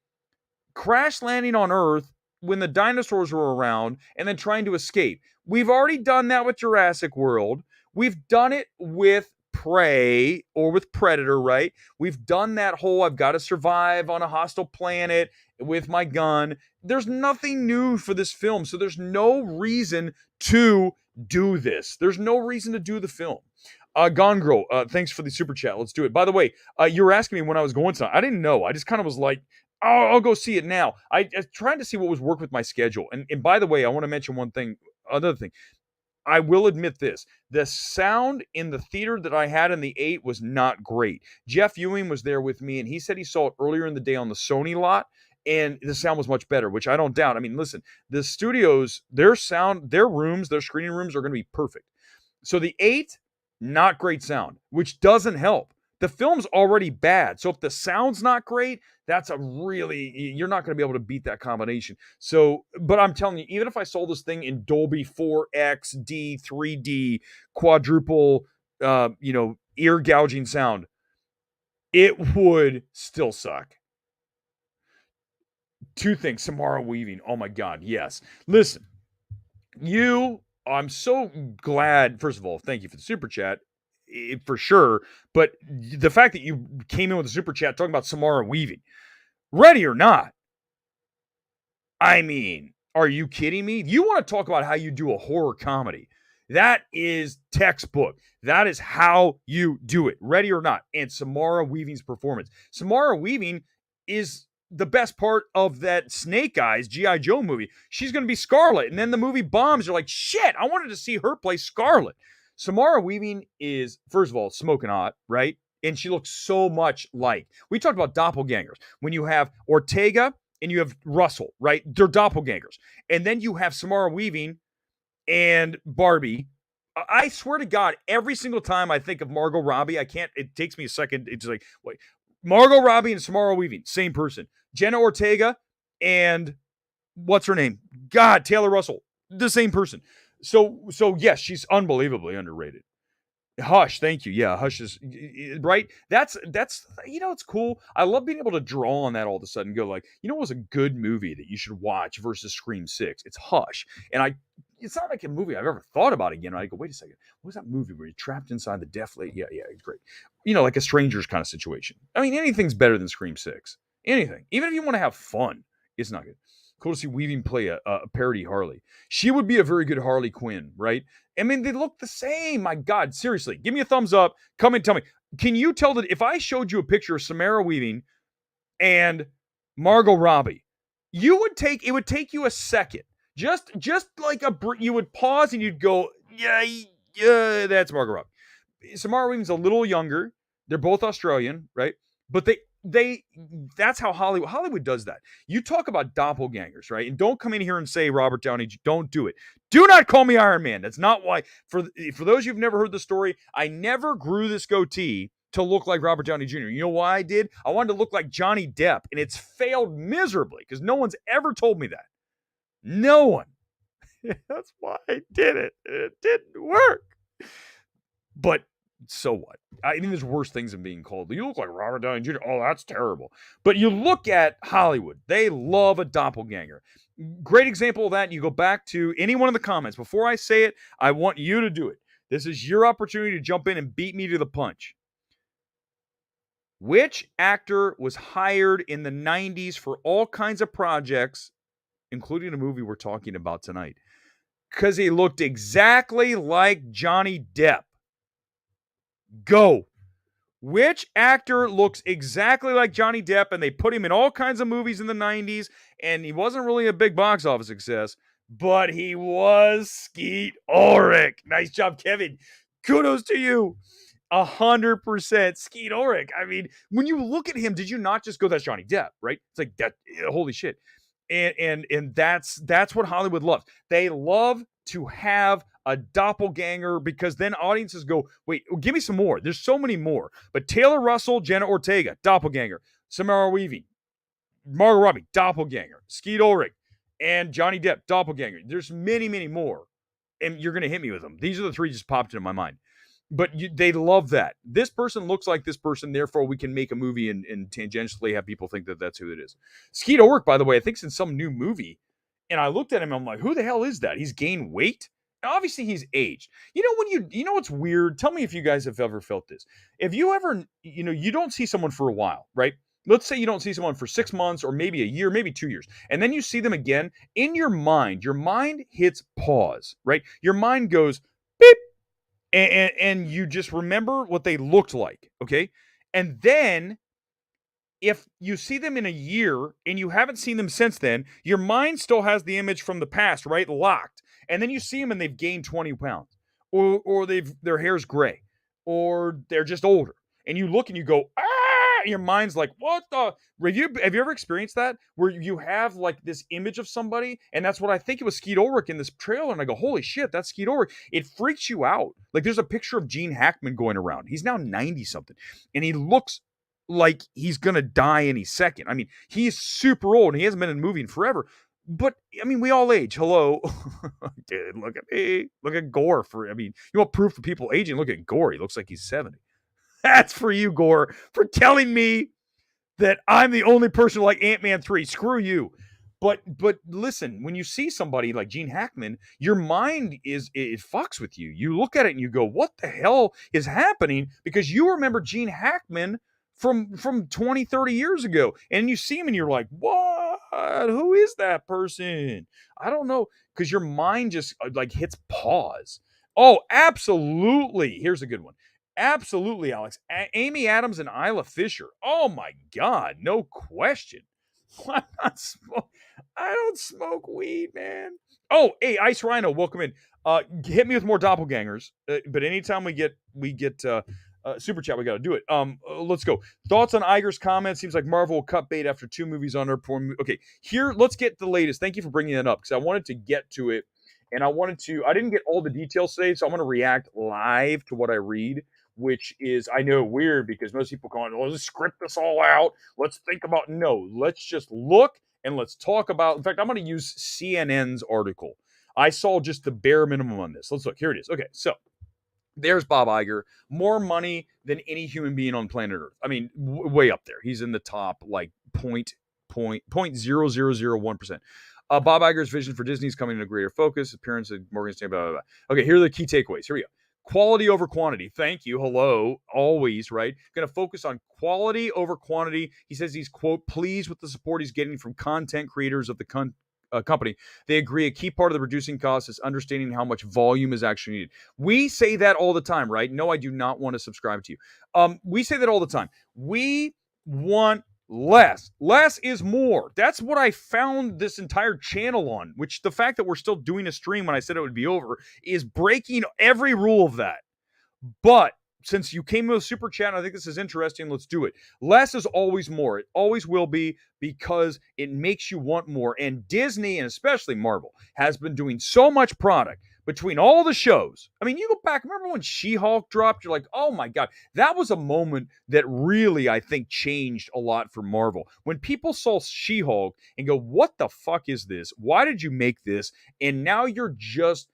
crash landing on Earth when the dinosaurs were around and then trying to escape. We've already done that with Jurassic World. We've done it with Prey or with Predator, right? We've done that whole I've got to survive on a hostile planet with my gun. There's nothing new for this film, so there's no reason to do this. There's no reason to do the film. Gone Girl, thanks for the super chat. Let's do it. By the way, you were asking me when I was going to. I didn't know. I just kind of was like, oh, I'll go see it now. I tried to see what was work with my schedule. And by the way, I want to mention another thing. I will admit this. The sound in the theater that I had in the 8 was not great. Jeff Ewing was there with me, and he said he saw it earlier in the day on the Sony lot, and the sound was much better, which I don't doubt. I mean, listen, the studios, their sound, their rooms, their screening rooms are going to be perfect. So the 8, not great sound, which doesn't help. The film's already bad. So if the sound's not great, you're not going to be able to beat that combination. So, but I'm telling you, even if I sold this thing in Dolby 4XD, 3D, quadruple, ear gouging sound, it would still suck. Two things. Samara Weaving. Oh my God. Yes. Listen, I'm so glad. First of all, thank you for the super chat. for sure. But the fact that you came in with a super chat talking about Samara Weaving, ready or not, I mean, are you kidding me? You want to talk about how you do a horror comedy? That is textbook. That is how you do it, ready or not. And Samara Weaving's performance. Samara Weaving is the best part of that Snake Eyes G.I. Joe movie. She's going to be Scarlet. And then the movie bombs. You're like, shit, I wanted to see her play Scarlet. Samara Weaving is, first of all, smoking hot, right? And she looks so much like. We talked about doppelgangers. When you have Ortega and you have Russell, right? They're doppelgangers. And then you have Samara Weaving and Barbie. I swear to God, every single time I think of Margot Robbie, it takes me a second. It's like, wait, Margot Robbie and Samara Weaving, same person. Jenna Ortega and what's her name? God, Taylor Russell, the same person. So yes, she's unbelievably underrated. Hush, thank you. Yeah, Hush is right. That's it's cool. I love being able to draw on that all of a sudden. Go like, what was a good movie that you should watch versus Scream 6? It's Hush, and it's not like a movie I've ever thought about again. I go, wait a second, what was that movie where you're trapped inside the death lady? Yeah, it's great. Like a Strangers kind of situation. I mean, anything's better than Scream 6. Anything, even if you want to have fun, it's not good. Cool to see Weaving play a parody Harley. She would be a very good Harley Quinn, right? I mean, they look the same. My God, seriously. Give me a thumbs up. Come and tell me. Can you tell that if I showed you a picture of Samara Weaving and Margot Robbie, it would take you a second. Just like you would pause and you'd go, yeah, that's Margot Robbie. Samara Weaving's a little younger. They're both Australian, right? But that's how Hollywood does that. You talk about doppelgangers, right? And don't come in here and say Robert Downey. Don't do it. Do not call me Iron Man. That's not why. For those who've never heard the story, I never grew this goatee to look like Robert Downey Jr. You know why I did? I wanted to look like Johnny Depp, and it's failed miserably because no one's ever told me that. No one. That's why I did it. It didn't work. But so what? I think there's worse things than being called. You look like Robert Downey Jr. Oh, that's terrible. But you look at Hollywood. They love a doppelganger. Great example of that. You go back to anyone in the comments. Before I say it, I want you to do it. This is your opportunity to jump in and beat me to the punch. Which actor was hired in the 90s for all kinds of projects, including a movie we're talking about tonight? Because he looked exactly like Johnny Depp. Go. Which actor looks exactly like Johnny Depp, and they put him in all kinds of movies in the 90s, and he wasn't really a big box office success, but he was Skeet Ulrich. Nice job, Kevin. Kudos to you. 100% Skeet Ulrich. I mean, when you look at him, did you not just go, that's Johnny Depp, right? It's like, that, holy shit. And that's what Hollywood loves. They love to have a doppelganger because then audiences go, wait, give me some more. There's so many more. But Taylor Russell, Jenna Ortega, doppelganger. Samara Weaving, Margot Robbie, doppelganger. Skeet Ulrich, and Johnny Depp, doppelganger. There's many, many more. And you're going to hit me with them. These are the three just popped into my mind. But they love that. This person looks like this person, therefore we can make a movie and tangentially have people think that that's who it is. Skeet Ulrich, by the way, I think it's in some new movie. And I looked at him, I'm like, who the hell is that? He's gained weight? Now, obviously, he's aged. You know what's weird? Tell me if you guys have ever felt this. If you ever, you don't see someone for a while, right? Let's say you don't see someone for 6 months or maybe a year, maybe 2 years. And then you see them again. In your mind hits pause, right? Your mind goes, beep. And you just remember what they looked like, okay? And then if you see them in a year and you haven't seen them since then, your mind still has the image from the past, right? Locked. And then you see them and they've gained 20 pounds. Or their hair's gray. Or they're just older. And you look and you go, ah! And your mind's like, what the? Have you ever experienced that? Where you have like this image of somebody, and that's what I think it was Skeet Ulrich in this trailer, and I go, holy shit, that's Skeet Ulrich. It freaks you out. Like there's a picture of Gene Hackman going around. He's now 90-something. And he looks like he's going to die any second. I mean, he's super old, and he hasn't been in a movie in forever. But, I mean, we all age. Hello. Dude, look at me. Look at Gore. You want proof of people aging? Look at Gore. He looks like he's 70. That's for you, Gore, for telling me that I'm the only person like AntMan 3. Screw you. But listen, when you see somebody like Gene Hackman, your mind it fucks with you. You look at it and you go, "What the hell is happening?" Because you remember Gene Hackman from 20, 30 years ago, and you see him and you're like, "What? Who is that person?" I don't know, because your mind just like hits pause. Oh, absolutely. Here's a good one. Absolutely, Alex. Amy Adams and Isla Fisher. Oh my God, no question. I'm not smoke. I don't smoke weed, man. Oh, hey, Ice Rhino, welcome in. Hit me with more doppelgangers. But anytime we get super chat, we got to do it. Let's go. Thoughts on Iger's comments? Seems like Marvel will cut bait after 2 movies on their porn. Okay, here, let's get the latest. Thank you for bringing that up because I wanted to get to it, and I didn't get all the details today, so I'm going to react live to what I read, which is, I know, weird because most people going, "Well, let's script this all out. Let's think about." No, let's just look and let's talk about. In fact, I'm going to use CNN's article. I saw just the bare minimum on this. Let's look. Here it is. Okay, so there's Bob Iger. More money than any human being on planet Earth. I mean, way up there. He's in the top like 0.0001%. Bob Iger's vision for Disney is coming into greater focus. Appearance of Morgan Stanley. Blah, blah, blah. Okay, here are the key takeaways. Here we go. Quality over quantity. Thank you. Hello. Always, right? Going to focus on quality over quantity. He says he's, quote, pleased with the support he's getting from content creators of the company. They agree a key part of the reducing costs is understanding how much volume is actually needed. We say that all the time, right? No, I do not want to subscribe to you. We say that all the time. We want less. Less is more. That's what I found this entire channel on, which the fact that we're still doing a stream when I said it would be over is breaking every rule of that. But since you came with a super chat, and I think this is interesting, let's do it. Less is always more. It always will be because it makes you want more. And Disney, and especially Marvel, has been doing so much product between all the shows. I mean, you go back, remember when She-Hulk dropped? You're like, oh my God. That was a moment that really, I think, changed a lot for Marvel. When people saw She-Hulk and go, what the fuck is this? Why did you make this? And now you're just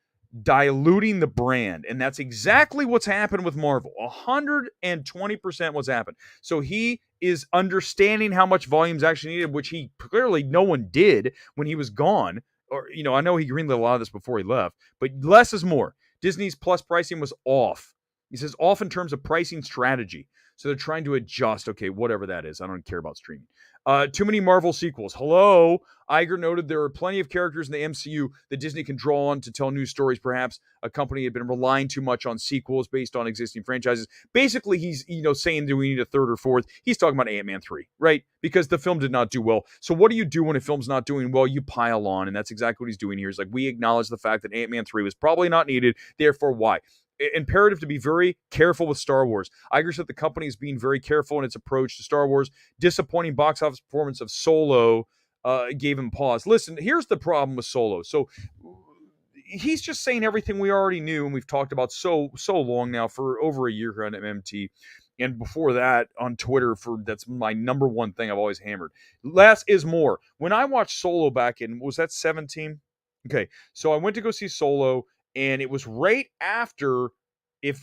diluting the brand, and that's exactly what's happened with Marvel. 120% what's happened. So he is understanding how much volume's actually needed, which he clearly no one did when he was gone. Or, you know, I know he greenlit a lot of this before he left, but less is more. Disney's Plus pricing was off. He says off in terms of pricing strategy. So they're trying to adjust. Okay, whatever that is. I don't care about streaming. Too many Marvel sequels. Hello. Iger noted there are plenty of characters in the MCU that Disney can draw on to tell new stories. Perhaps a company had been relying too much on sequels based on existing franchises. Basically, he's saying, do we need a third or fourth? He's talking about AntMan 3, right? Because the film did not do well. So what do you do when a film's not doing well? You pile on, and that's exactly what he's doing here. He's like, we acknowledge the fact that AntMan 3 was probably not needed. Therefore, why? Imperative to be very careful with Star Wars. Iger said the company is being very careful in its approach to Star Wars. Disappointing box office performance of Solo gave him pause. Listen, here's the problem with Solo. So he's just saying everything we already knew and we've talked about so long now for over a year here on MMT. And before that on Twitter, that's my number one thing I've always hammered. Less is more. When I watched Solo back in, was that 17? Okay, so I went to go see Solo, and it was right after,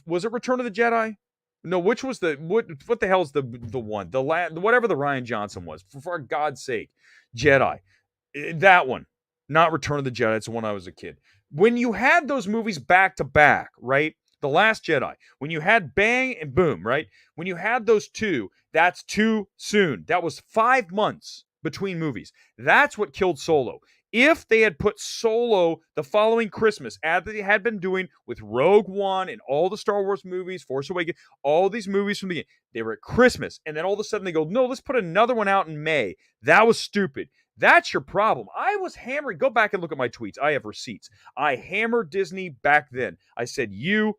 was it Return of the Jedi? No, which was what the hell's the one? Whatever the Rian Johnson was, for God's sake. Jedi. That one. Not Return of the Jedi. It's the one I was a kid. When you had those movies back to back, right? The Last Jedi. When you had Bang and Boom, right? When you had those two, that's too soon. That was 5 months between movies. That's what killed Solo. If they had put Solo the following Christmas, as they had been doing with Rogue One and all the Star Wars movies, Force Awakens, all these movies from the beginning, they were at Christmas. And then all of a sudden they go, no, let's put another one out in May. That was stupid. That's your problem. I was hammering. Go back and look at my tweets. I have receipts. I hammered Disney back then. I said, you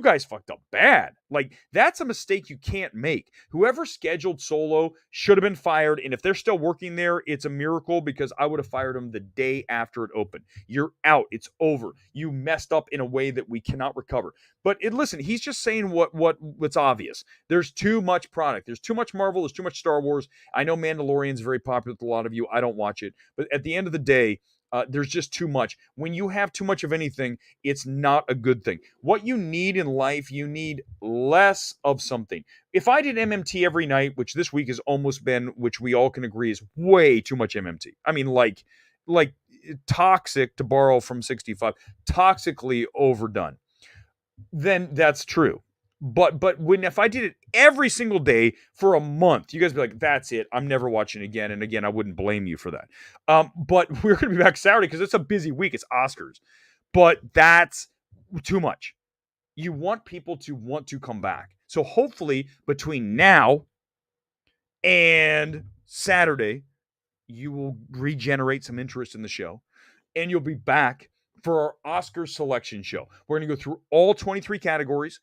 guys fucked up bad. Like, that's a mistake you can't make. Whoever scheduled Solo should have been fired. And if they're still working there, it's a miracle, because I would have fired them the day after it opened. You're out. It's over. You messed up in a way that we cannot recover. But listen, he's just saying what's obvious. There's too much product. There's too much Marvel. There's too much Star Wars. I know Mandalorian's very popular with a lot of you. I don't watch it. But at the end of the day, There's just too much. When you have too much of anything, it's not a good thing. What you need in life, you need less of something. If I did MMT every night, which this week has almost been, which we all can agree is way too much MMT. I mean, like toxic, to borrow from 65, toxically overdone, then that's true. But when if I did it every single day for a month, you guys be like, that's it. I'm never watching again. And again, I wouldn't blame you for that. But we're gonna be back Saturday because it's a busy week. It's Oscars. But that's too much. You want people to want to come back. So hopefully between now and Saturday, you will regenerate some interest in the show and you'll be back for our Oscar selection show. We're going to go through all 23 categories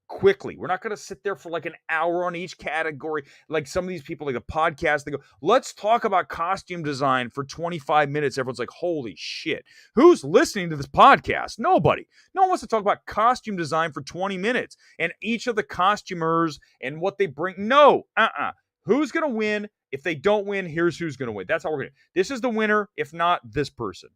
quickly. We're not going to sit there for like an hour on each category. Like some of these people, like a podcast, they go, let's talk about costume design for 25 minutes. Everyone's like, holy shit. Who's listening to this podcast? Nobody. No one wants to talk about costume design for 20 minutes and each of the costumers and what they bring. No, Who's going to win? If they don't win, here's who's going to win. That's how we're going to. This is the winner. If not, this person.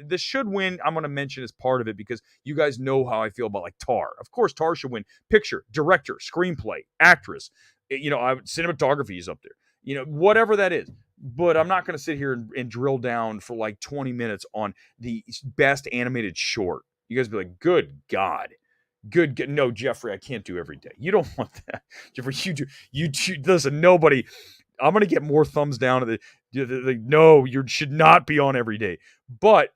This should win. I'm going to mention as part of it because you guys know how I feel about like Tar. Of course, Tar should win. Picture, director, screenplay, actress. Cinematography is up there. Whatever that is. But I'm not going to sit here and drill down for like 20 minutes on the best animated short. You guys be like, good God. Good. No, Jeffrey, I can't do every day. You don't want that. Jeffrey, you do. Listen, nobody. I'm going to get more thumbs down. No, you should not be on every day. But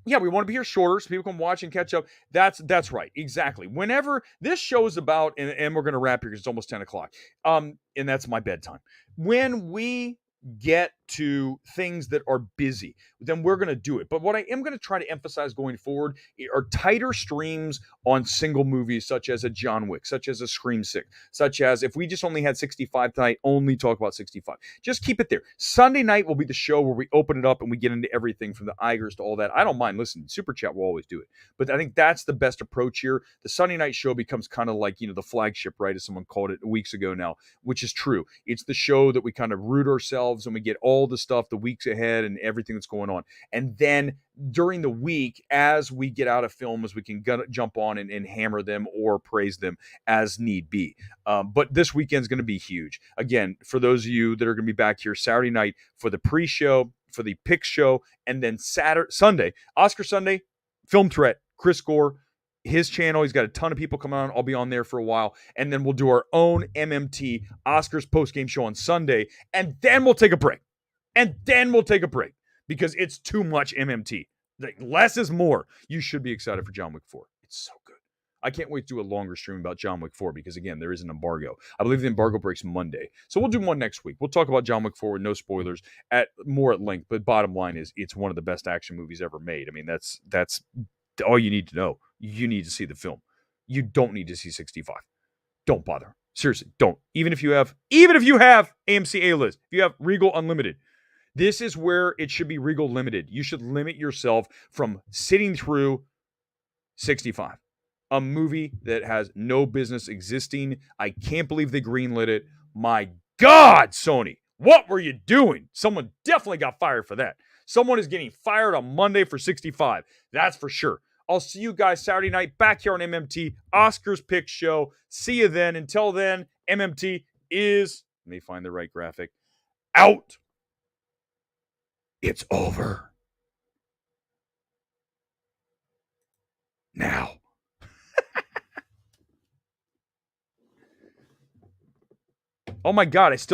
yeah, we want to be here shorter so people can watch and catch up. That's right. Exactly. Whenever this show is about, and we're going to wrap here because it's almost 10 o'clock. And that's my bedtime. When we get to things that are busy, then we're going to do it. But what I am going to try to emphasize going forward are tighter streams on single movies, such as a John Wick, such as a Scream 6, such as if we just only had 65 tonight, only talk about 65. Just keep it there. Sunday night will be the show where we open it up and we get into everything from the Igers to all that. I don't mind listening. Super Chat will always do it. But I think that's the best approach here. The Sunday night show becomes kind of like, the flagship, right? As someone called it weeks ago now, which is true. It's the show that we kind of root ourselves and we get all the stuff the weeks ahead and everything that's going on. And then during the week, as we get out of films, we can jump on and hammer them or praise them as need be. But this weekend's going to be huge. Again, for those of you that are going to be back here Saturday night for the pre-show, for the pick show, and then Sunday, Oscar Sunday, Film Threat, Chris Gore, his channel. He's got a ton of people coming on. I'll be on there for a while. And then we'll do our own MMT Oscars post-game show on Sunday. And then we'll take a break. Because it's too much MMT. Like, less is more. You should be excited for John Wick 4. It's so good. I can't wait to do a longer stream about John Wick 4 because, again, there is an embargo. I believe the embargo breaks Monday. So we'll do one next week. We'll talk about John Wick 4 with no spoilers at length. But bottom line is it's one of the best action movies ever made. I mean, that's all you need to know. You need to see the film. You don't need to see 65. Don't bother. Seriously, don't. Even if you have AMC A-List, if you have Regal Unlimited, this is where it should be Regal Limited. You should limit yourself from sitting through 65. A movie that has no business existing. I can't believe they greenlit it. My God, Sony, what were you doing? Someone definitely got fired for that. Someone is getting fired on Monday for 65. That's for sure. I'll see you guys Saturday night back here on MMT Oscars Pick Show. See you then. Until then, MMT is, let me find the right graphic, out. It's over. Now. Oh my God, I still